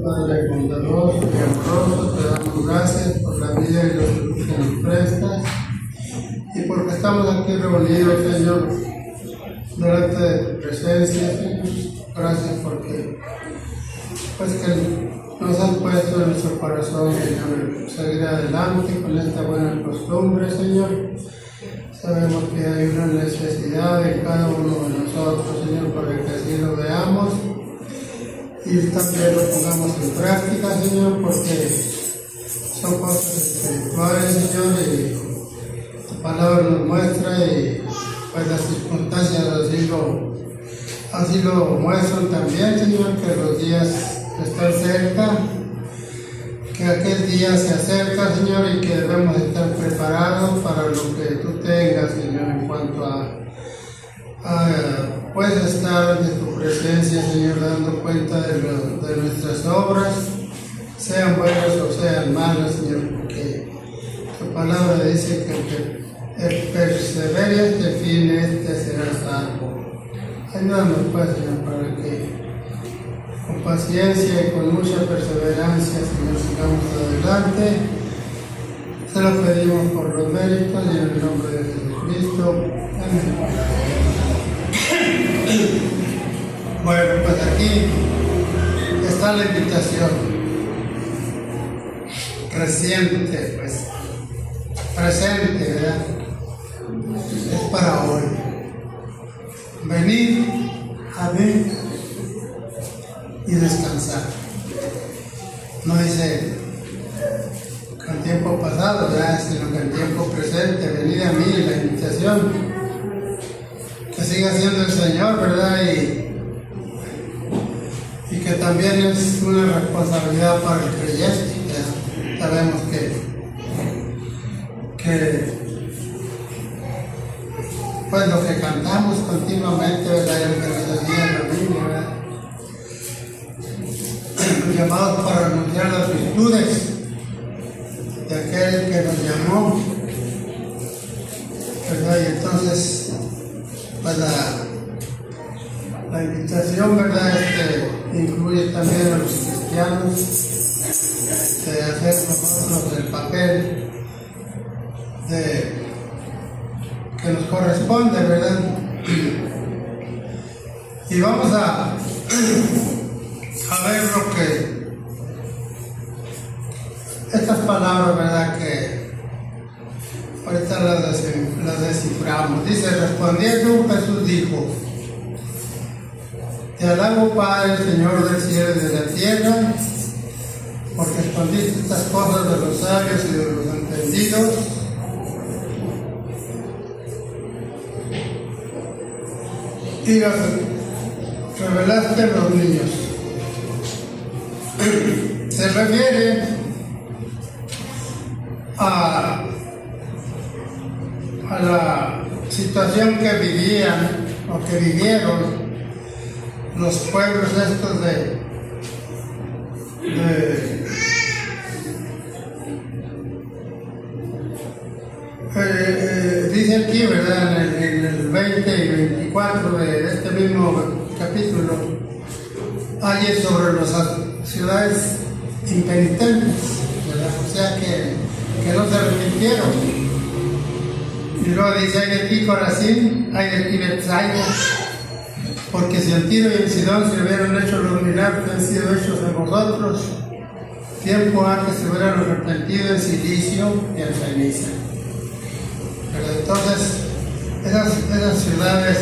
Padre bondadoso y amoroso, te damos gracias por la vida y los frutos que nos prestas y porque estamos aquí reunidos, Señor, delante de tu presencia, Señor. Gracias porque que nos has puesto en nuestro corazón, Señor, seguir adelante con esta buena costumbre, Señor. Sabemos que hay una necesidad en cada uno de nosotros, Señor, para que así lo veamos y también lo pongamos en práctica, Señor, porque son cosas espirituales, Señor, y tu palabra nos muestra y pues las circunstancias así lo muestran también, Señor, que los días están cerca, que aquel día se acerca, Señor, y que debemos estar preparados para lo que tú tengas, Señor, en cuanto puedes estar de tu presencia, Señor, dando cuenta de nuestras obras, sean buenas o sean malas, Señor, porque tu palabra dice que el persevere hasta el fin, este será salvo. Ayúdanos, pues, Señor, para que con paciencia y con mucha perseverancia, Señor, sigamos adelante. Te lo pedimos por los méritos y en el nombre de Jesucristo. Amén. Bueno, pues aquí está la invitación reciente, pues presente, ¿verdad? Es para hoy. Venid a mí y descansar. No dice con tiempo pasado, ¿verdad? Sino que en tiempo presente, venid a mí, la invitación que siga siendo el Señor, ¿verdad? Y que también es una responsabilidad para el creyente, ¿verdad? Sabemos que pues lo que cantamos continuamente, ¿verdad? Y lo que nos enseña la Biblia, ¿verdad? Llamados para anunciar las virtudes de aquel que nos llamó, ¿verdad? Y entonces pues la invitación, ¿verdad? Incluye también a los cristianos de hacer nosotros el papel que nos corresponde, ¿verdad? Y vamos a ver lo que estas palabras, ¿verdad? Que ahorita las desciframos. Dice, respondiendo Jesús dijo: te alabo, Padre, Señor del cielo y de la tierra, porque escondiste estas cosas de los sabios y de los entendidos y las revelaste a los niños. Se refiere a la situación que vivían o que vivieron los pueblos estos dice aquí, ¿verdad? En el 20 y 24 de este mismo capítulo, hay sobre las ciudades impenitentes, ¿verdad? O sea que no se arrepintieron. Y luego dice, hay de ti Corazín, hay de ti Betsaida, porque si en Tiro y en Sidón se hubieran hecho los milagros que han sido hechos en vosotros, tiempo antes se hubieran arrepentido en silicio y en ceniza. Pero entonces, esas ciudades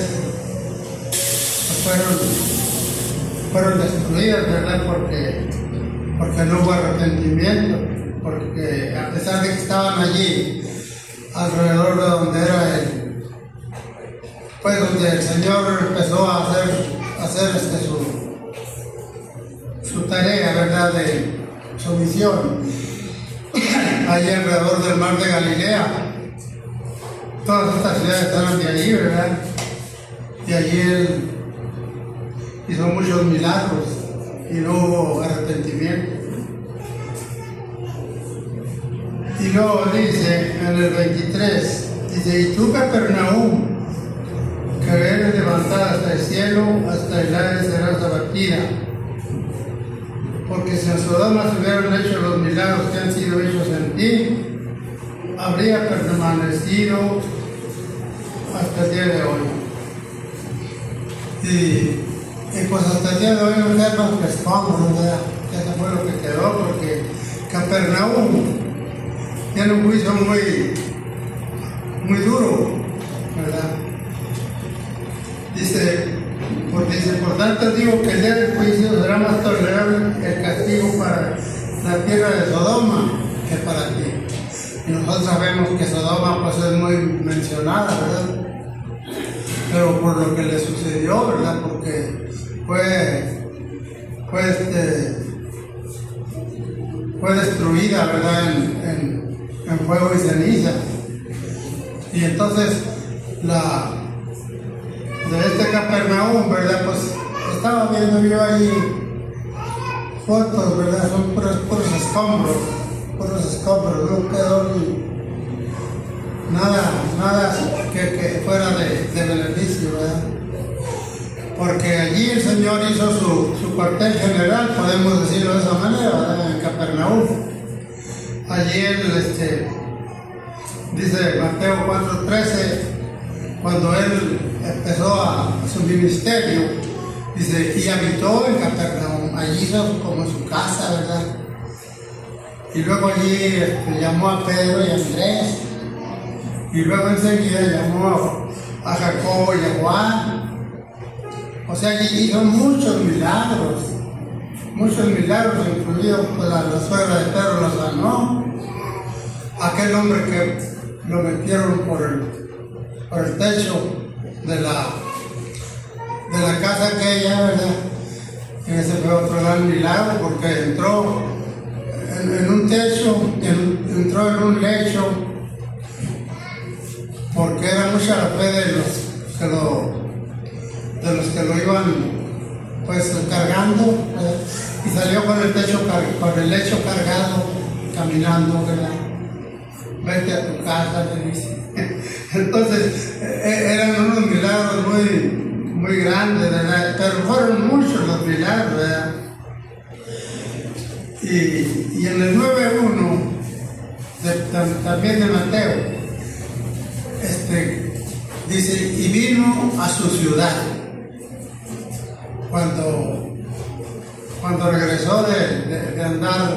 fueron destruidas, ¿verdad? Porque no hubo arrepentimiento, porque a pesar de que estaban allí, alrededor de donde era donde el Señor empezó a hacer su tarea, ¿verdad? De su misión, allí alrededor del mar de Galilea. Todas estas ciudades estaban de allí, ¿verdad? Y allí Él hizo muchos milagros y no hubo arrepentimiento. Y luego dice en el 23, dice, y tú, Capernaum, que eres levantada hasta el cielo, hasta el aire serás abatida, porque si en Sodoma se hubieran hecho los milagros que han sido hechos en ti, habría permanecido hasta el día de hoy. Y pues hasta el día de hoy no sabemos que estamos, ¿verdad? Eso fue lo que quedó, porque Capernaum tiene un juicio muy duro, ¿verdad? Dice, por tanto digo que el día del juicio será más tolerable el castigo para la tierra de Sodoma que para ti. Y nosotros sabemos que Sodoma pues es muy mencionada, ¿verdad? Pero por lo que le sucedió, ¿verdad? Porque fue destruida, ¿verdad? En fuego y ceniza. Y entonces de este Capernaum, ¿verdad? Pues estaba viendo yo ahí fotos, ¿verdad? Son puros escombros, no quedó nada que fuera de beneficio, ¿verdad? Porque allí el Señor hizo su cuartel general, podemos decirlo de esa manera, ¿verdad? En Capernaum. Allí dice Mateo 4:13, cuando él empezó su ministerio, dice, y habitó en Capernaum, allí hizo como su casa, ¿verdad? Y luego allí llamó a Pedro y a Andrés, y luego enseguida llamó a Jacobo y a Juan. O sea, allí hizo muchos milagros, incluido pues, la suegra de Pedro lo sanó. Aquel hombre que lo metieron por el techo de la casa aquella, ¿verdad? Ese fue otro gran milagro, porque entró en un techo, entró en un lecho, porque era mucha la fe de los que lo iban pues cargando, ¿verdad? Y salió con el lecho cargado, caminando, ¿verdad? Vete a tu casa, le dice. Entonces, eran unos milagros muy grandes, ¿verdad? Pero fueron muchos los milagros, ¿verdad? Y en el 9:1, también de Mateo, dice, y vino a su ciudad. Cuando regresó de andar,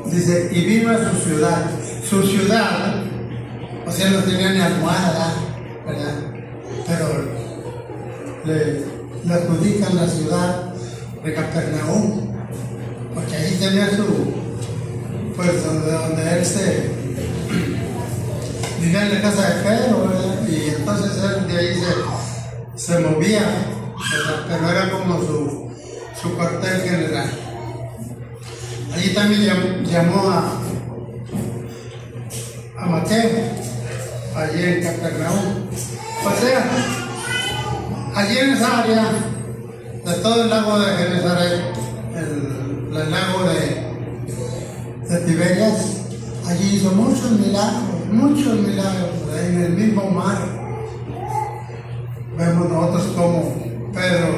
dice, y vino a su ciudad. Su ciudad, o sea, no tenía ni almohada, ¿verdad? Pero le adjudican la ciudad de Capernaum, porque ahí tenía pues donde él vivía en la casa de Pedro, ¿verdad? Y entonces él de ahí se movía, ¿verdad? Pero era como su cuartel general. Allí también llamó a Mateo, allí en Capernaum. O sea, allí en esa área de todo el lago de Genesaret, el lago de Tiberias, allí hizo muchos milagros, en el mismo mar. Vemos nosotros como Pedro,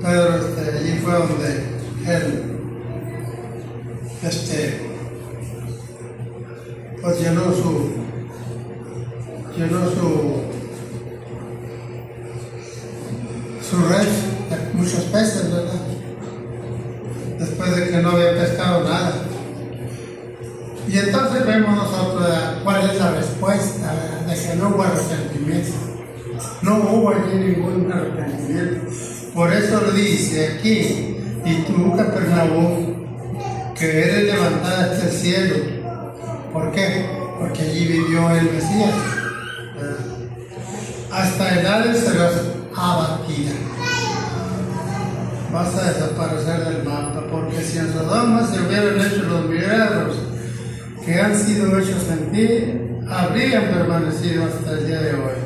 allí fue donde él, pues llenó su red de muchos peces, ¿verdad? Después de que no había pescado nada. Y entonces vemos nosotros cuál es la respuesta, ¿verdad? De que no hubo arrepentimiento. No hubo allí ningún arrepentimiento. Por eso lo dice aquí, y tú, Capernaum, que eres levantada hasta el cielo. ¿Por qué? Porque allí vivió el Mesías. Hasta edades serás abatida. Vas a desaparecer del mapa, porque si en Sodoma se hubieran hecho los milagros que han sido hechos en ti, habrían permanecido hasta el día de hoy.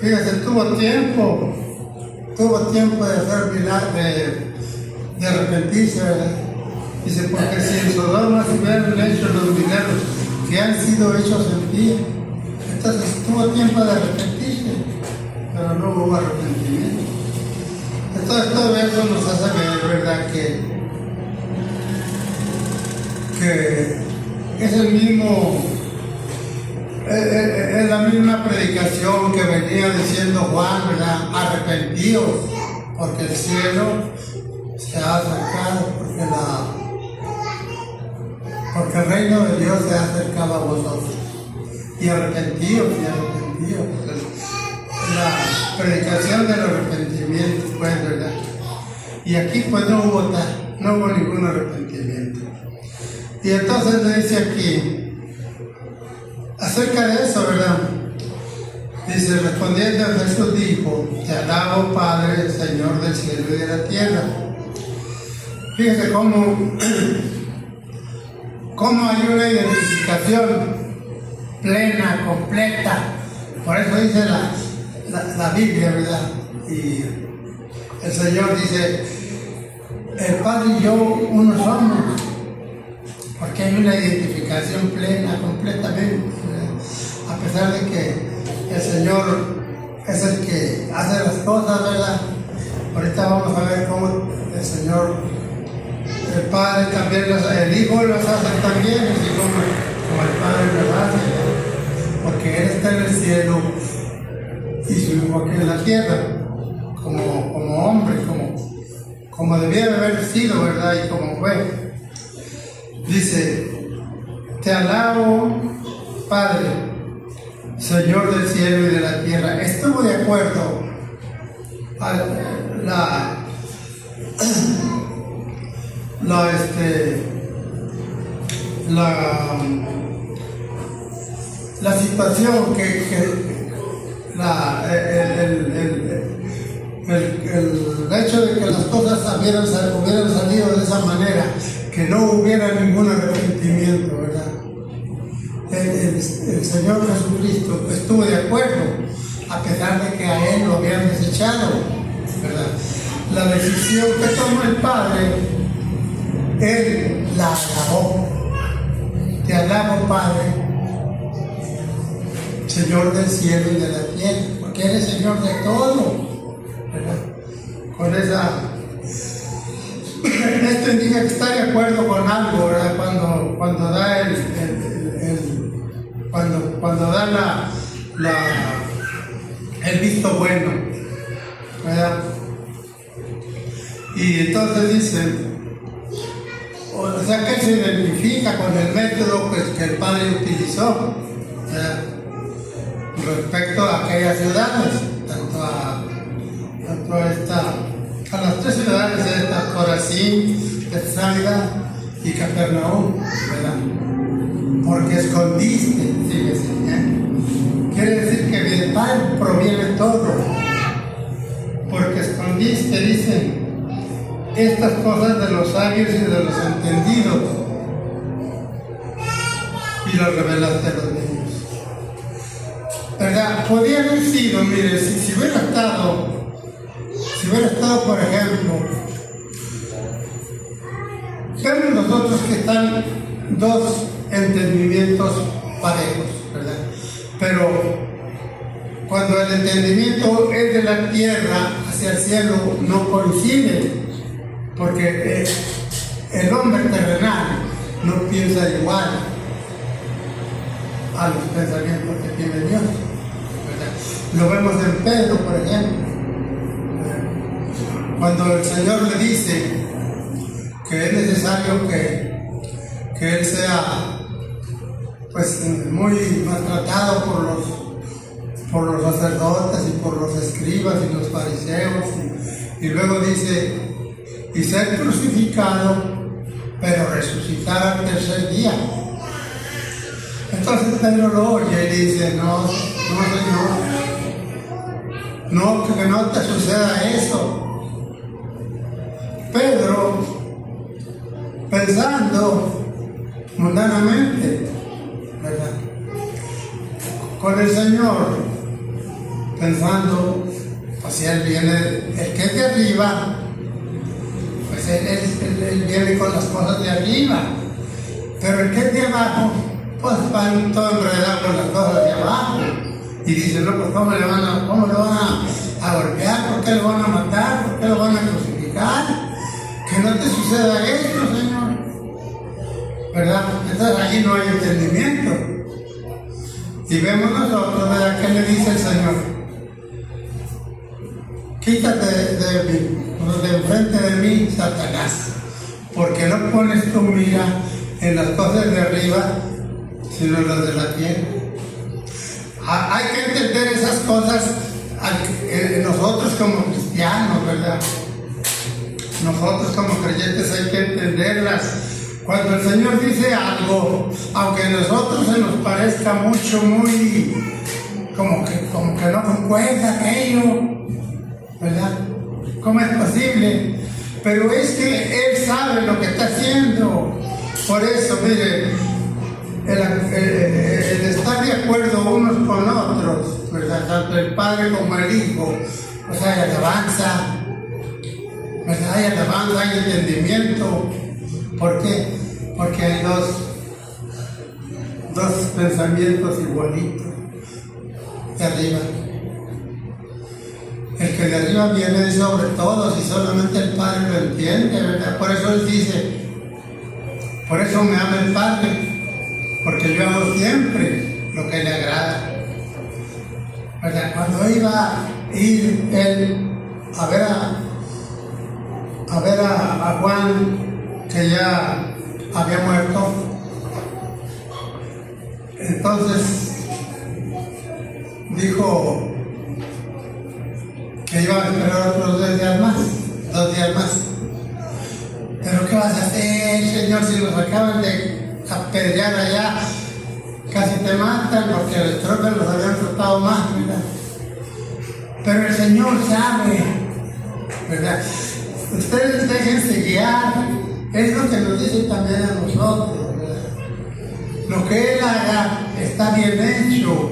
Fíjate, tuvo tiempo de hacer milagros, de arrepentirse, ¿verdad? Dice, porque si en Sodoma se hubieran hecho los milagros que han sido hechos en ti, entonces tuvo tiempo de arrepentirse, pero no hubo arrepentimiento. Entonces todo eso nos hace ver, ¿verdad?, que es el mismo, es la misma predicación que venía diciendo Juan, ¿verdad? Arrepentidos, porque el cielo se ha acercado, porque el reino de Dios se ha acercado a vosotros. Y arrepentidos. La predicación del arrepentimiento, pues, ¿verdad? Y aquí pues no hubo ningún arrepentimiento. Y entonces le dice aquí, acerca de eso, ¿verdad? Dice, respondiendo Jesús dijo, te alabo Padre, Señor del cielo y de la tierra. Fíjese cómo hay una identificación plena, completa. Por eso dice la Biblia, ¿verdad? Y el Señor dice, el Padre y yo uno somos, porque hay una identificación plena, completamente, ¿verdad? A pesar de que el Señor es el que hace las cosas, ¿verdad? Ahorita vamos a ver cómo el Señor, el Padre también, el Hijo las hace también, así como el Padre las hace, ¿verdad? Porque Él está en el cielo y su Hijo aquí en la tierra, como hombre, como debía de haber sido, ¿verdad? Y como fue. Dice, te alabo, Padre, Señor del cielo y de la tierra. Estuvo de acuerdo a la situación el hecho de que las cosas hubieran salido de esa manera, que no hubiera ningún arrepentimiento, ¿verdad? El Señor Jesucristo estuvo de acuerdo, a pesar de que a Él lo habían desechado, ¿verdad? La decisión que tomó el Padre, Él la alabó. Te alabo, Padre, Señor del cielo y de la tierra, porque eres Señor de todo, ¿verdad? Con esto indica que está de acuerdo con algo, ¿verdad? Cuando da cuando da el visto bueno, ¿verdad? Y entonces dice, o sea que se identifica con el método que el Padre utilizó, ¿verdad?, respecto a aquellas ciudades, tanto a las tres ciudades de esta, Corazín, Bethsaida y Capernaum, ¿verdad? Porque escondiste, fíjese, quiere decir que del Padre proviene todo, porque escondiste, dicen, estas cosas de los sabios y de los entendidos, y las revelaste a los niños. ¿Verdad? Podría haber sido, mire, si hubiera estado, por ejemplo, vemos nosotros que están dos entendimientos parejos, ¿verdad? Pero cuando el entendimiento es de la tierra hacia el cielo, no coincide, porque el hombre terrenal no piensa igual a los pensamientos que tiene Dios, ¿verdad? Lo vemos en Pedro, por ejemplo, cuando el Señor le dice que es necesario que él sea pues muy maltratado por los sacerdotes y por los escribas y los fariseos, y luego dice, y ser crucificado, pero resucitar al tercer día. Entonces Pedro lo oye y dice, no Señor, no, que no te suceda eso. Pedro, pensando mundanamente, ¿verdad?, con el Señor, pensando, pues si Él viene, el que es de arriba, pues él viene con las cosas de arriba, pero el que es de abajo, pues van todo enredado con las cosas de abajo, y dice, no, pues ¿cómo le van a a golpear? ¿Por qué lo van a matar? ¿Por qué lo van a crucificar? Que no te suceda esto, Señor. ¿Verdad? Entonces allí no hay entendimiento. Y vemos nosotros, ¿verdad? ¿Qué le dice el Señor? Quítate de enfrente de mí, Satanás, porque no pones tu mira en las cosas de arriba, sino en las de la tierra. Hay que entender esas cosas nosotros como cristianos, ¿verdad? Nosotros como creyentes hay que entenderlas. Cuando el Señor dice algo, aunque a nosotros se nos parezca mucho, muy como que no concuerda aquello, ¿verdad? ¿Cómo es posible? Pero es que Él sabe lo que está haciendo. Por eso, mire, el estar de acuerdo unos con otros, ¿verdad? Tanto el Padre como el Hijo, pues hay alabanza, ¿verdad? Hay alabanza, hay entendimiento. ¿Por qué? Porque hay dos pensamientos igualitos de arriba. El que de arriba viene sobre todos y solamente el Padre lo entiende, ¿verdad? Por eso Él dice, por eso me ama el Padre, porque yo hago siempre lo que le agrada, ¿verdad? Cuando iba a ir Él a ver a Juan, que ya había muerto, entonces dijo que iba a esperar otros 2 días más. Pero ¿qué vas a hacer, Señor, si los acaban de apedrear allá? Casi te matan porque los tropas los habían tratado mal, ¿verdad? Pero el Señor sabe, ¿verdad? Ustedes déjense guiar. Es lo que nos dice también a nosotros, ¿verdad? Lo que Él haga está bien hecho.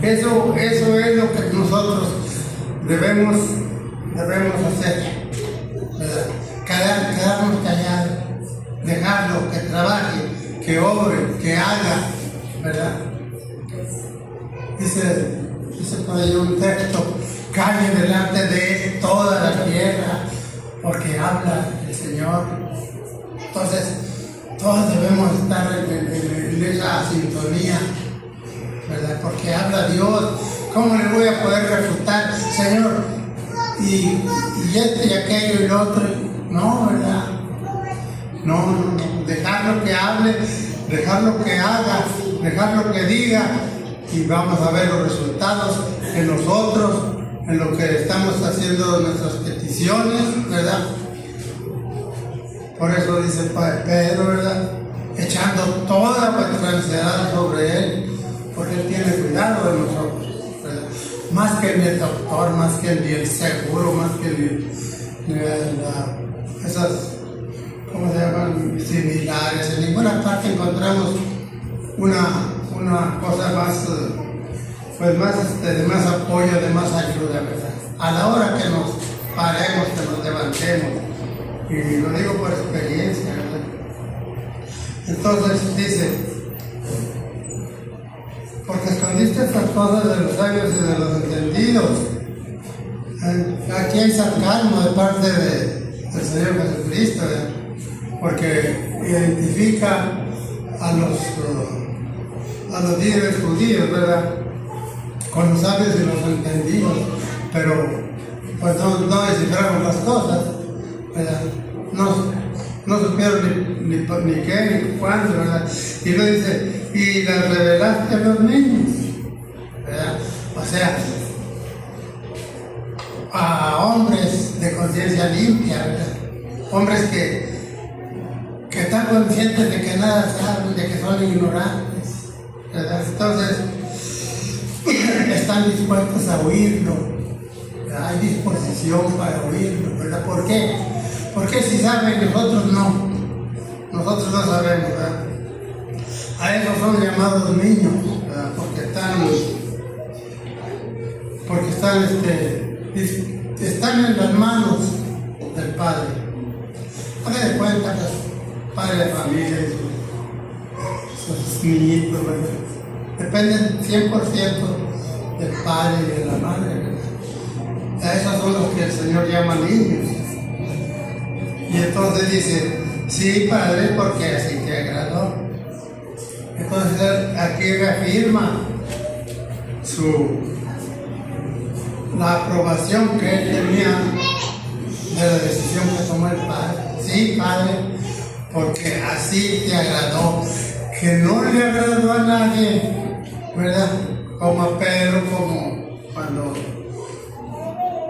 Eso es lo que nosotros debemos hacer, ¿verdad? Quedarnos callados, dejarlo que trabaje, que obre, que haga, ¿verdad? Dice por ahí un texto: calle delante de toda la tierra, porque habla el Señor. Entonces, todos debemos estar en esa sintonía, ¿verdad? Porque habla Dios. ¿Cómo le voy a poder refutar, Señor? Y este y aquello y lo otro. No, ¿verdad? No. Dejarlo que hable, dejarlo que haga, dejarlo que diga, y vamos a ver los resultados en nosotros, en lo que estamos haciendo nuestras peticiones, ¿verdad? Por eso dice Pedro, ¿verdad? Echando toda vuestra ansiedad sobre Él, porque Él tiene cuidado de nosotros, ¿verdad? Más que ni el doctor, más que ni el seguro, más que ni esas, ¿cómo se llaman? Similares. En ninguna parte encontramos una cosa más, de más apoyo, de más ayuda, ¿verdad? A la hora que nos paremos, que nos levantemos. Y lo digo por experiencia, ¿verdad? Entonces dice: porque escondiste estas cosas de los sabios y de los entendidos. Aquí hay sarcasmo de parte del Señor Jesucristo, ¿verdad? Porque identifica a los líderes judíos, ¿verdad? Con los sabios y los entendidos, pero pues no descifraron las cosas, ¿verdad? No supieron ni qué, ni cuándo, ¿verdad? Y lo dice: y las revelaste a los niños, ¿verdad? O sea, a hombres de conciencia limpia, ¿verdad? Hombres que están conscientes de que nada saben, de que son ignorantes, ¿verdad? Entonces, están dispuestos a oírlo, ¿verdad? Hay disposición para oírlo, ¿verdad? ¿Por qué? Porque si saben, nosotros no sabemos, ¿verdad? A esos son llamados niños, ¿verdad? Porque están en las manos del Padre. Haga de cuenta, pues, padre de familia y sus niñitos, ¿verdad? Dependen 100% del padre y de la madre, ¿verdad? A esos son los que el Señor llama niños. Y entonces dice, sí, Padre, porque así te agradó. Entonces aquí reafirma la aprobación que él tenía de la decisión que tomó el Padre. Sí, Padre, porque así te agradó. Que no le agradó a nadie, ¿verdad? Como a Pedro, como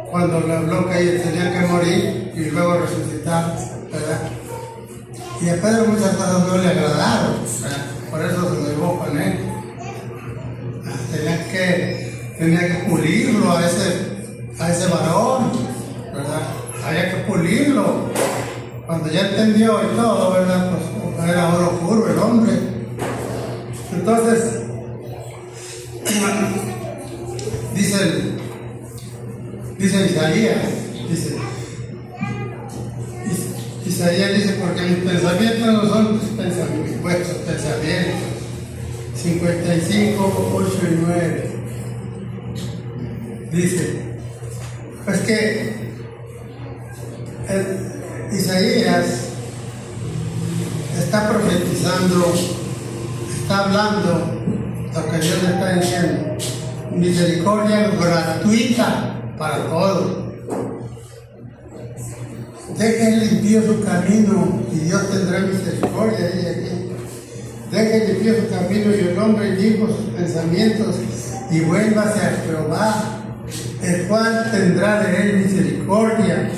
cuando le habló que él tenía que morir y luego resucitar, ¿verdad? Y a Pedro muchas cosas no le agradaron, ¿verdad? Por eso se llevó con él. Tenía que pulirlo a ese varón, ¿verdad? Había que pulirlo. Cuando ya entendió y todo, ¿verdad? Pues era oro puro el hombre. Entonces, dice Isaías dice, porque mis pensamientos no son tus pensamientos, vuestros pensamientos. 55, 8 y 9. Dice, pues que Isaías está profetizando, está hablando lo que Dios le está diciendo. Misericordia gratuita para todos. Deje limpio su camino y Dios tendrá misericordia, dice aquí. Deje limpio su camino y el hombre limpio sus pensamientos y vuélvase a Jehová, el cual tendrá de él misericordia,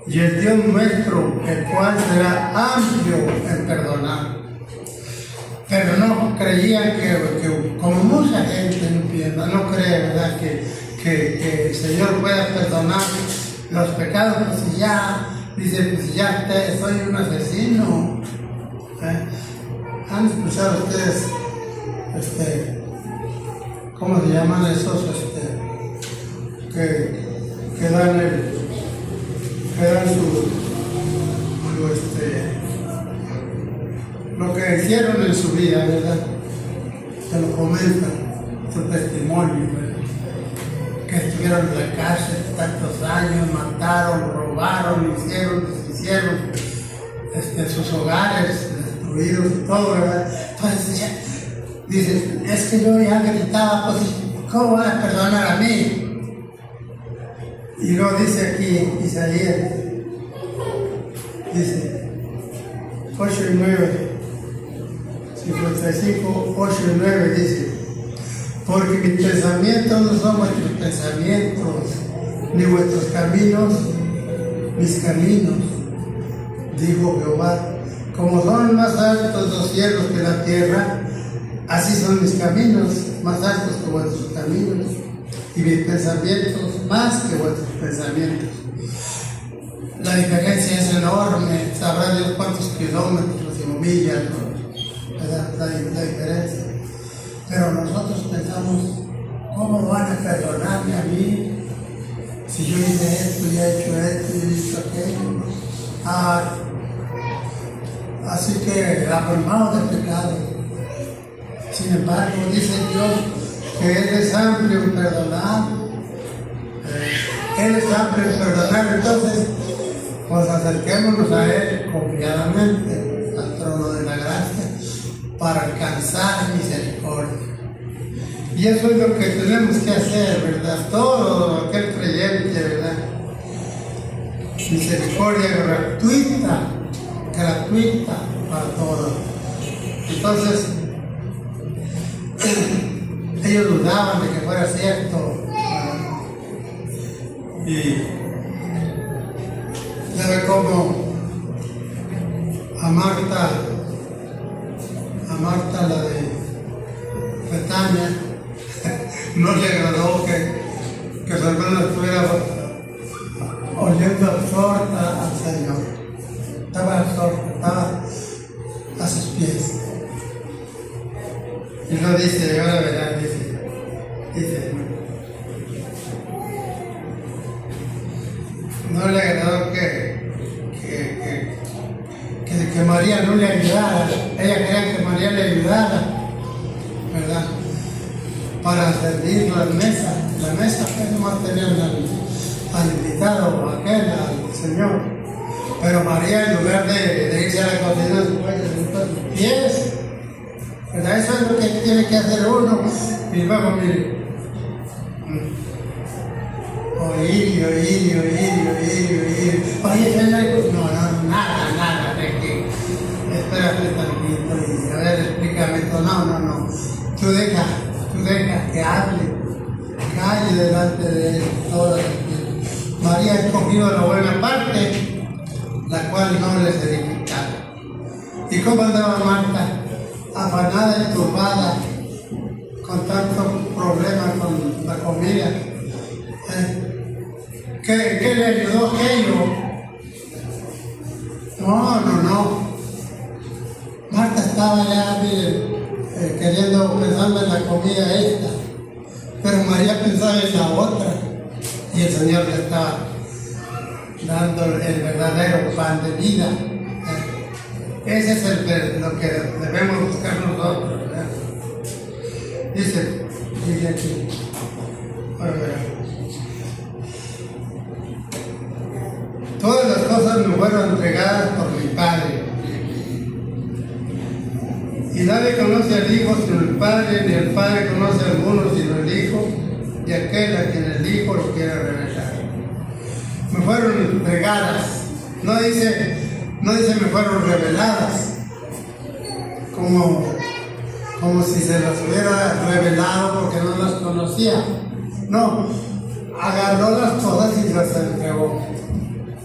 y el Dios nuestro, el cual será amplio en perdonar. Pero no creían que como mucha gente no cree, ¿verdad? Que el Señor pueda perdonar los pecados, pues si ya, dice, pues si ya soy un asesino. ¿Han escuchado ustedes, cómo se llaman esos, que dan lo que hicieron en su vida, ¿verdad? Se lo comentan, su testimonio, ¿verdad? Que estuvieron en la cárcel tantos años, mataron, robaron, deshicieron sus hogares destruidos y todo, ¿verdad? Entonces dicen, es que yo ya gritaba, pues, ¿cómo van a perdonar a mí? Y luego dice aquí Isaías, dice 8 y 9, 55, 8 y 9 dice, porque mis pensamientos no son vuestros pensamientos, ni vuestros caminos, mis caminos, dijo Jehová. Como son más altos los cielos que la tierra, así son mis caminos, más altos que vuestros caminos, y mis pensamientos más que vuestros pensamientos. La diferencia es enorme, sabrá Dios cuántos kilómetros y millas, ¿no? la diferencia. Pero nosotros pensamos, ¿cómo van a perdonarme a mí si yo hice esto y he hecho esto y he hecho aquello? Así que abrumado de pecado. Sin embargo, dice Dios que Él es amplio en perdonar. Él es amplio en perdonar. Entonces, pues acerquémonos a Él confiadamente al trono de la gracia para alcanzar misericordia. Y eso es lo que tenemos que hacer, ¿verdad? Todo aquel creyente, ¿verdad? Misericordia gratuita para todos. Entonces, ellos dudaban de que fuera cierto, ¿verdad? Y ya ve cómo a Marta, la de Betania, no le agradó que su hermana estuviera oyendo absorta al Señor. Estaba absorta, estaba a sus pies. Y no dice, ahora verán, dice, no le agradó que María no le ayudara. Ella quería que María le ayudara, ¿verdad? Para servir la mesa que nomás tenían al invitado, aquel, al Señor. Pero María, en lugar de irse a la cocina, se fue a sus pies. ¿Verdad? Eso es lo que tiene que hacer uno. Y luego, mire, oír. Oye, Señor, no, nada, tranquilo. Espérate tantito y a ver, explícame esto. No. Tú deja que calle delante de él toda la vida. María ha escogido la buena parte, la cual no le será quitada. ¿Y cómo andaba Marta? Afanada y turbada, con tantos problemas con la comida. ¿Qué le ayudó aquello? No. Marta estaba ya pensando en la comida esta, pero María pensaba en la otra, y el Señor le estaba dando el verdadero pan de vida. Ese es lo que debemos buscar nosotros, ¿verdad? Dice aquí, todas las cosas me fueron entregadas por mi Padre, y nadie conoce al Hijo sino el Padre, ni el Padre conoce a alguno sino el Hijo, y aquel a quien el Hijo lo quiere revelar. Me fueron entregadas, no dice me fueron reveladas, como si se las hubiera revelado porque no las conocía. No, agarró las cosas y las entregó,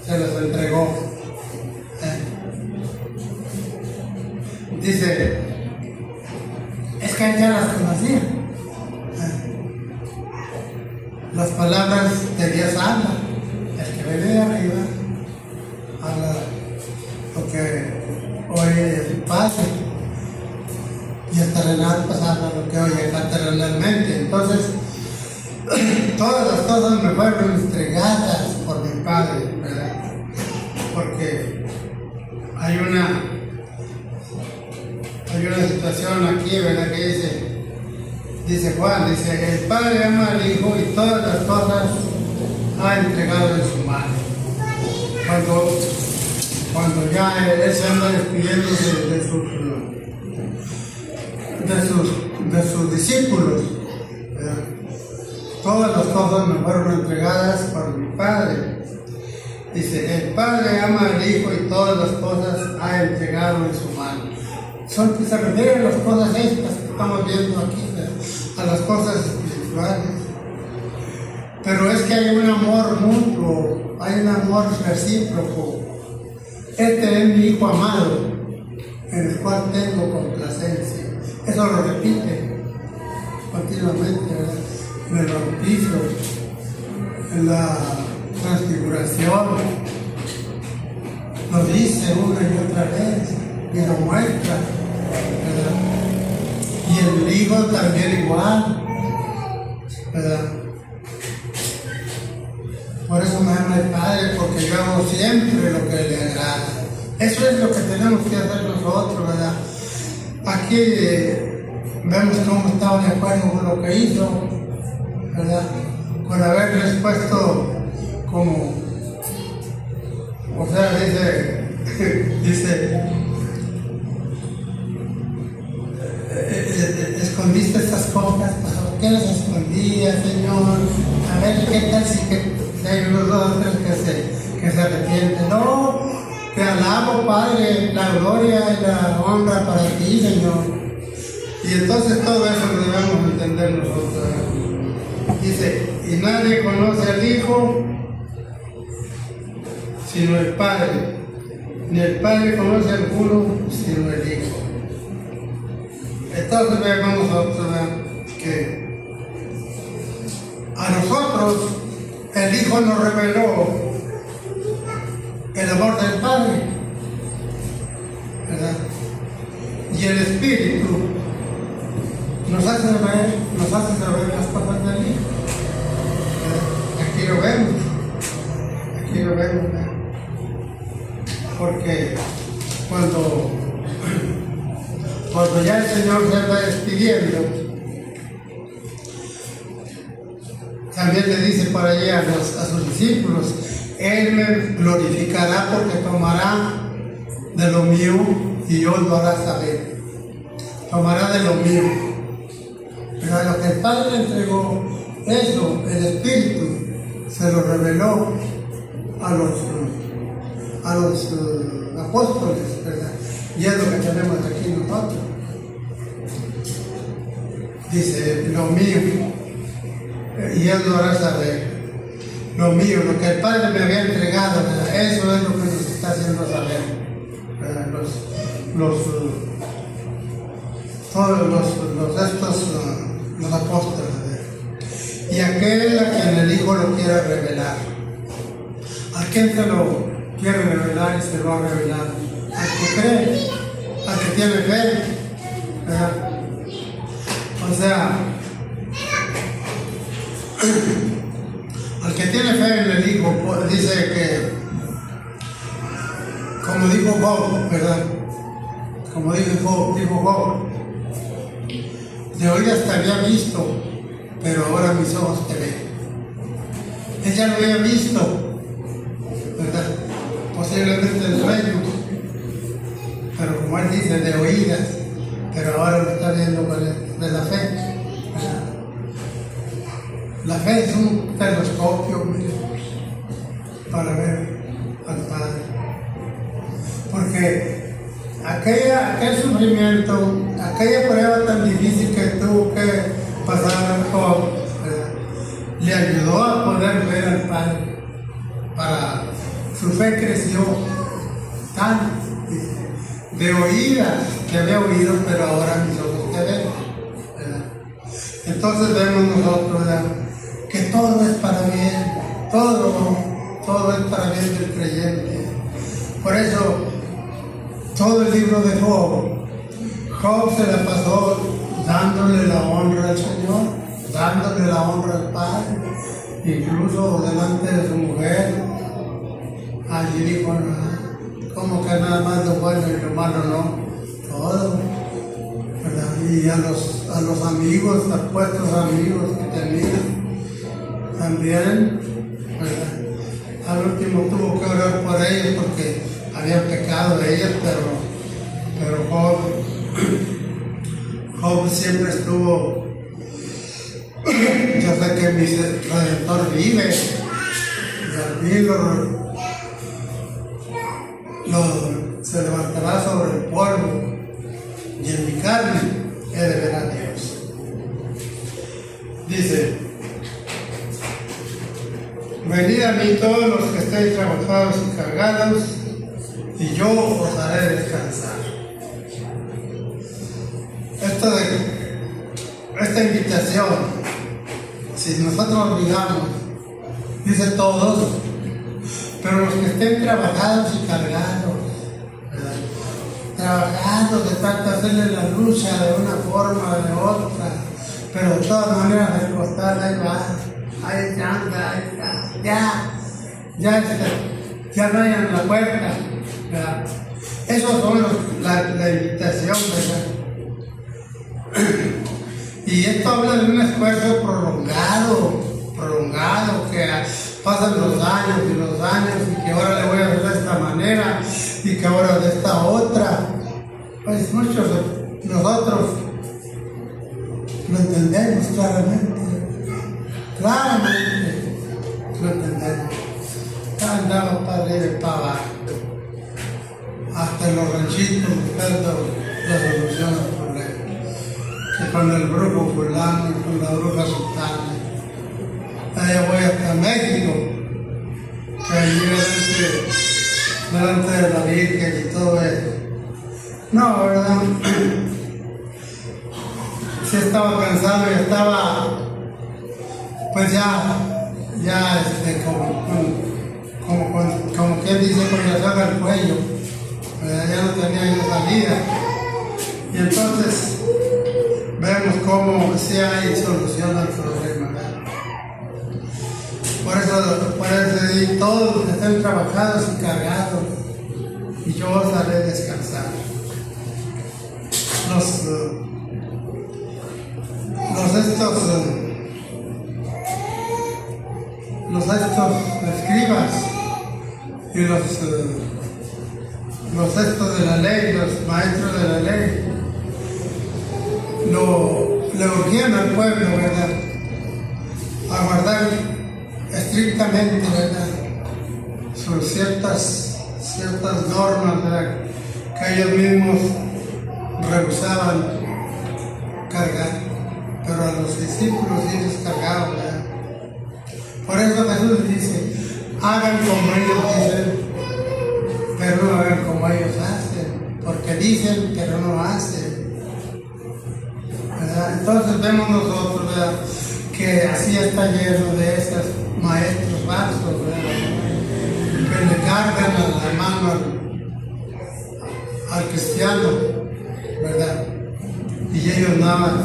se las entregó. Dice, es que ella las conocía. Las palabras de Dios hablan. El que viene de arriba habla lo que oye de su Padre. Y el terrenal pues habla lo que oye acá terrenalmente. Entonces, todas las cosas me fueron entregadas por mi Padre, ¿verdad? Porque hay una situación aquí, ¿verdad? Que dice Juan, el Padre ama al Hijo y todas las cosas ha entregado en su mano. Cuando ya él se anda despidiéndose de sus discípulos, ¿verdad? Todas las cosas me fueron entregadas por mi Padre. Dice, el Padre ama al Hijo y todas las cosas ha entregado en su mano. Se refiere a las cosas estas que estamos viendo aquí, a las cosas espirituales. Pero es que hay un amor mutuo, hay un amor recíproco. Este es mi Hijo amado, en el cual tengo complacencia. Eso lo repite continuamente, ¿verdad? En el bautizo, en la transfiguración, lo dice una y otra vez y lo muestra, ¿verdad? Y el Hijo también igual, ¿verdad? Por eso me ama el Padre, porque yo hago siempre lo que le agrada. Eso es lo que tenemos que hacer nosotros, ¿verdad? Aquí vemos cómo estaba de acuerdo con lo que hizo, ¿verdad? Con haberles puesto como, o sea, dice, escondiste estas cosas, ¿por qué las escondías, Señor? A ver, ¿qué tal si hay unos dos o tres que se arrepienten? No, te alabo, Padre, la gloria y la honra para ti, Señor. Y entonces todo eso lo debemos entender nosotros. Dice, y nadie conoce al Hijo sino el Padre, ni el Padre conoce a alguno sino el Hijo. Entonces vemos nosotros que a nosotros el Hijo nos reveló el amor del Padre, ¿verdad? Y el Espíritu nos hace saber las cosas del Hijo. Aquí lo vemos, ¿verdad? Porque cuando ya el Señor se está despidiendo, también le dice por allí a sus discípulos, Él me glorificará porque tomará de lo mío y yo lo hará saber. Tomará de lo mío. Pero lo que el Padre le entregó, eso, el Espíritu, se lo reveló a los apóstoles, ¿verdad? Y es lo que tenemos aquí nosotros. Dice, lo mío, y Él lo hará saber. Lo mío, lo que el Padre me había entregado, ¿verdad? Eso es lo que nos está haciendo saber, ¿verdad? Los apóstoles, ¿verdad? Y aquel a quien el Hijo lo quiere revelar. ¿A quién se lo quiere revelar y se lo ha revelado? Al que cree, al que tiene fe, ¿verdad? O sea, al que tiene fe en el Hijo, dice que, como dijo Job, ¿verdad? Como dijo Job, de oídas te había visto, pero ahora mis ojos te ven. Él ya lo había visto, ¿verdad? Posiblemente en sueños, pero como él dice, de oídas, pero ahora lo está viendo de la fe, ¿verdad? La fe es un telescopio, mire, para ver al Padre. Porque aquel sufrimiento, aquella prueba tan difícil que tuvo que pasar Job, le ayudó a poder ver al Padre. Para su fe creció tanto. De oídas que había oído, pero ahora mis ojos te ven, ¿verdad? Entonces vemos nosotros, ¿verdad?, que todo es para bien, todo es para bien del creyente. Por eso, todo el libro de Job se la pasó dándole la honra al Señor, dándole la honra al Padre, incluso delante de su mujer. Allí dijo, como que nada más lo bueno y lo malo no, todo, ¿verdad? Y a los amigos, apuestos amigos que tenía, también, ¿verdad? Al último tuvo que orar por ellos porque habían pecado de ellos, pero Job siempre estuvo, yo sé que mi Redentor vive, y al fin se levantará sobre el polvo, y en mi carne he de ver a Dios. Dice, venid a mí todos los que estéis trabajados y cargados, y yo os haré descansar. Esta invitación, si nosotros olvidamos, dice todos, pero los que estén trabajados y cargados, ¿verdad? Trabajados de tanto hacerle la lucha de una forma o de otra, pero de todas maneras el costal ahí va, ahí anda, ya no hay en la puerta, ¿verdad? Esos son la invitación, ¿verdad? Y esto habla de un esfuerzo prolongado, que pasan los años y que ahora le voy a hacer de esta manera y que ahora de esta otra. Pues muchos de nosotros lo entendemos claramente lo entendemos. Andamos para arriba y para abajo, hasta en los ranchitos buscando la solución al problema. Que con el brujo fulano y con la bruja sultana. Allá voy hasta México, que allí delante de la Virgen y todo eso. No, ¿verdad? Sí estaba cansado y estaba, pues como quien dice, con la soga al cuello, ya no tenía yo salida. Y entonces vemos cómo sí hay solución al problema, ¿verdad? Por eso todos los que estén trabajados y cargados, y yo os haré descansar. los estos escribas y los estos de la ley, los maestros de la ley, le urgían al pueblo, ¿verdad?, a guardar estrictamente, ¿verdad?, sus ciertas normas, ¿verdad?, que ellos mismos rehusaban cargar, pero a los discípulos sí les cargaban, ¿verdad? Por eso Jesús dice, hagan como ellos dicen, pero no hagan como ellos hacen, porque dicen, pero no hacen, ¿verdad? Entonces vemos nosotros, ¿verdad?, que así está lleno de esos maestros falsos, ¿verdad?, que le cargan a la mano al cristiano, ¿verdad? Y ellos nada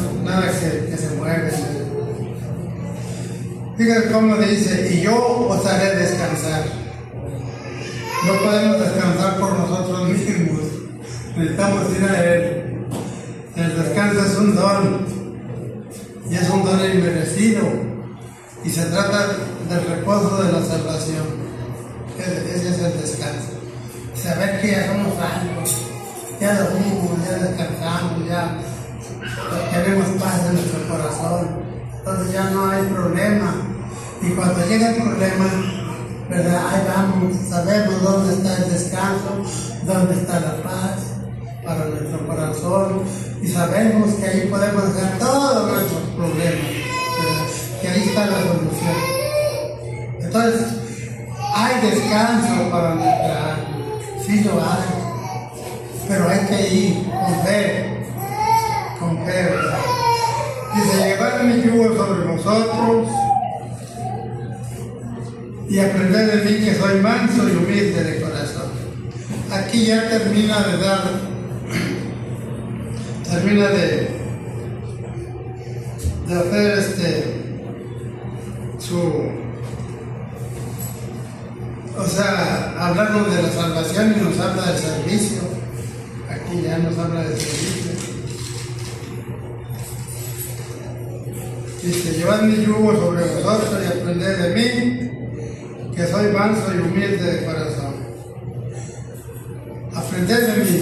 que se mueven, ¿verdad? Fíjate cómo dice, y yo os haré descansar. No podemos descansar por nosotros mismos, necesitamos ir a Él. El descanso es un don, y es un don inmerecido, y se trata del reposo de la salvación. Ese es el descanso. Saber que ya somos salvos, ya dormimos, ya descansamos, ya tenemos paz en nuestro corazón. Entonces ya no hay problema. Y cuando llega el problema, ¿verdad?, ahí vamos, sabemos dónde está el descanso, dónde está la paz para nuestro corazón. Y sabemos que ahí podemos dejar todos nuestros problemas, ¿verdad?, que ahí está la solución. Entonces, hay descanso para nuestra alma, sí lo hay, pero hay que ir con fe, ¿verdad? Dice, llevad mi yugo sobre vosotros y aprended de mí, que soy manso y humilde de corazón. Aquí ya termina de hacer hablarnos de la salvación, y nos habla del servicio. Aquí ya nos habla del servicio. Dice, llevad mi yugo sobre vosotros y aprended de mí, que soy manso y humilde de corazón. Aprended de mí.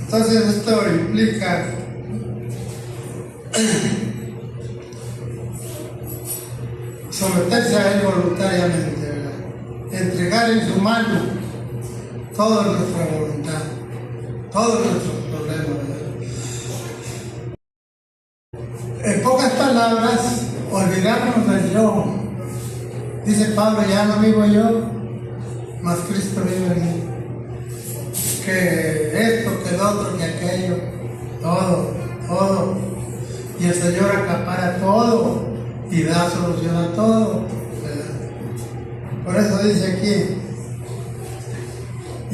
Entonces esto implica someterse a Él voluntariamente, ¿verdad?, entregar en su mano toda nuestra voluntad, todos nuestros problemas, ¿verdad? En pocas palabras, olvidarnos del yo. Dice Pablo, ya no vivo yo, mas Cristo vive en mí. Que esto, que el otro, que aquello, todo. Y el Señor acapara todo y da solución a todo, ¿verdad? Por eso dice aquí,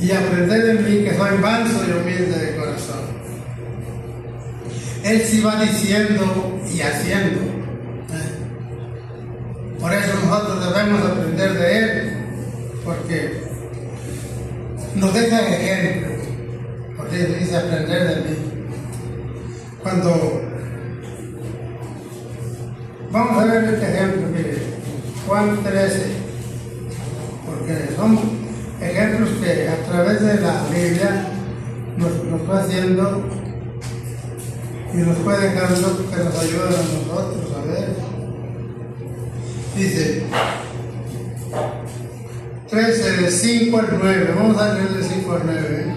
y aprended de mí, que soy manso y humilde de corazón. Él sí va diciendo y haciendo, por eso nosotros debemos aprender de Él, porque nos deja ejemplo, porque Él dice aprender de mí. Cuando vamos a ver este ejemplo, mire, Juan 13, porque son ejemplos que a través de la Biblia nos va haciendo y nos puede dejar que nos ayudan a nosotros a ver. Dice 13, del 5 al 9, vamos a leer del 5 al 9,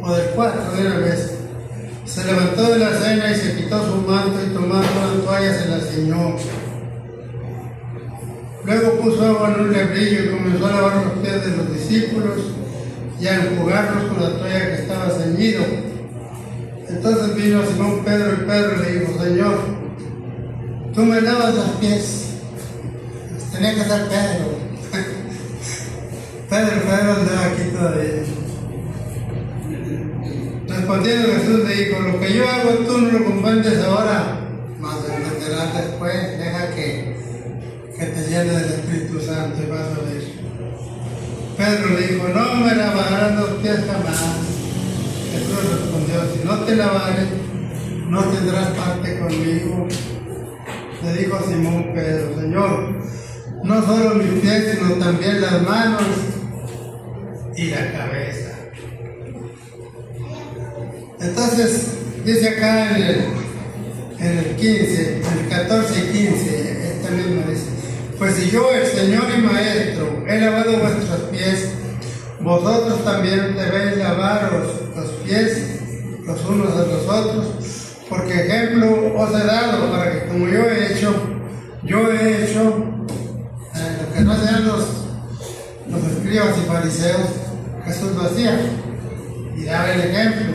o del 4 de una vez. Se levantó de la cena y se quitó su manto, y tomando una toalla se la ciñó. Luego puso agua en un lebrillo y comenzó a lavar los pies de los discípulos y a enjugarlos con la toalla que estaba ceñido. Entonces vino Simón Pedro, y Pedro le dijo, Señor, tú me lavas los pies. Tenía que ser Pedro. Pedro andaba aquí todavía. Respondiendo Jesús le dijo, lo que yo hago tú no lo comprendes ahora, mas lo entenderás después. Deja que te llene del Espíritu Santo y vas a ver. Pedro le dijo, no me lavarás los pies jamás. Jesús respondió, si no te lavares, no tendrás parte conmigo. Le dijo a Simón Pedro, Señor, no solo mis pies, sino también las manos y la cabeza. Entonces, dice acá en el 15, en el 14 y 15, esta misma dice: pues si yo, el Señor y Maestro, he lavado vuestros pies, vosotros también debéis lavaros los pies los unos a los otros, porque ejemplo os he dado para que como yo he hecho lo que no hacían los escribas y fariseos, Jesús lo hacía y daba el ejemplo,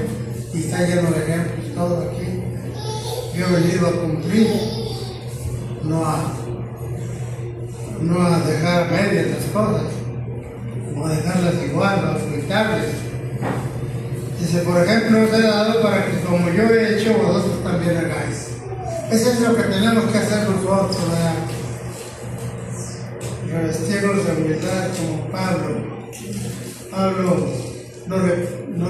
y está lleno de ejemplos todo aquí. Yo he venido a cumplir, no a dejar medias las cosas, o a dejarlas igual, o ocultarles. Dice, por ejemplo, os he dado para que como yo he hecho, vosotros también hagáis. Eso es lo que tenemos que hacer nosotros, ¿verdad? Revestirnos de humildad como Pablo. Pablo no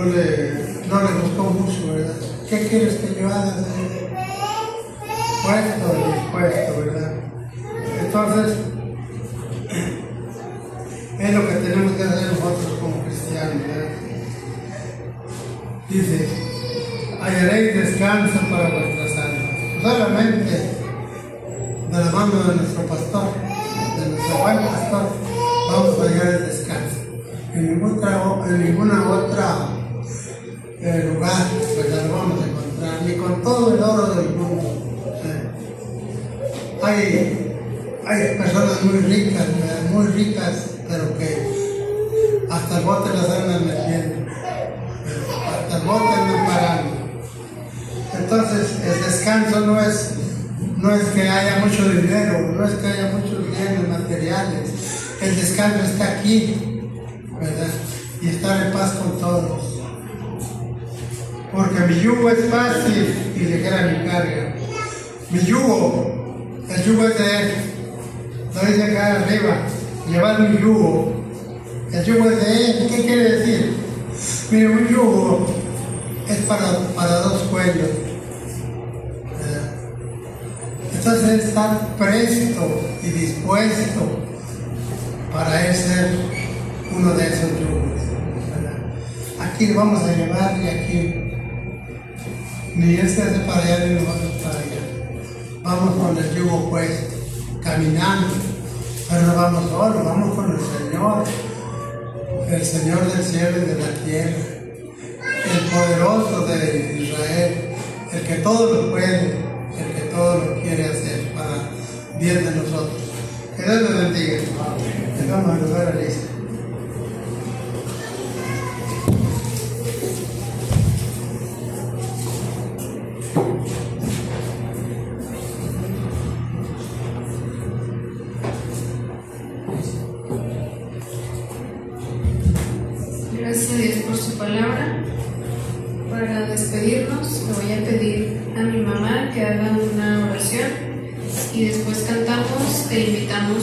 le gustó mucho, ¿verdad? ¿Qué quieres que yo haga? Puesto, ¿verdad? Entonces, es lo que tenemos que hacer nosotros como cristianos, ¿verdad? Dice, hallaréis descanso para vuestras almas. Solamente de la mano de nuestro pastor, de nuestro buen pastor, vamos a hallar el descanso. En ninguna otra lugar, pues lo vamos a encontrar, ni con todo el oro del mundo. Hay personas muy ricas, pero que hasta el bote las andan metiendo, hasta el bote andan parando. Entonces, el descanso no es que haya mucho dinero, no es que haya muchos bienes materiales. El descanso está aquí, ¿verdad? Y estar en paz con todos. Porque mi yugo es fácil y ligera mi carga. Mi yugo, el yugo es de Él. Lo dice acá arriba, llevar mi yugo. El yugo es de Él. ¿Qué quiere decir? Mire, un yugo es para dos cuellos. Entonces estar presto y dispuesto para él ser uno de esos yugos. Aquí lo vamos a llevar y aquí. Ni él se hace para allá ni nosotros para allá. Vamos con el yugo puesto, caminando, pero no vamos solos, vamos con el Señor del cielo y de la tierra, el poderoso de Israel, el que todo lo puede, el que todo lo quiere hacer para bien de nosotros. Que Dios nos bendiga. Vamos a lugar a Lisa. Gracias a Dios por su palabra. Para despedirnos, le voy a pedir a mi mamá que haga una oración y después cantamos e invitamos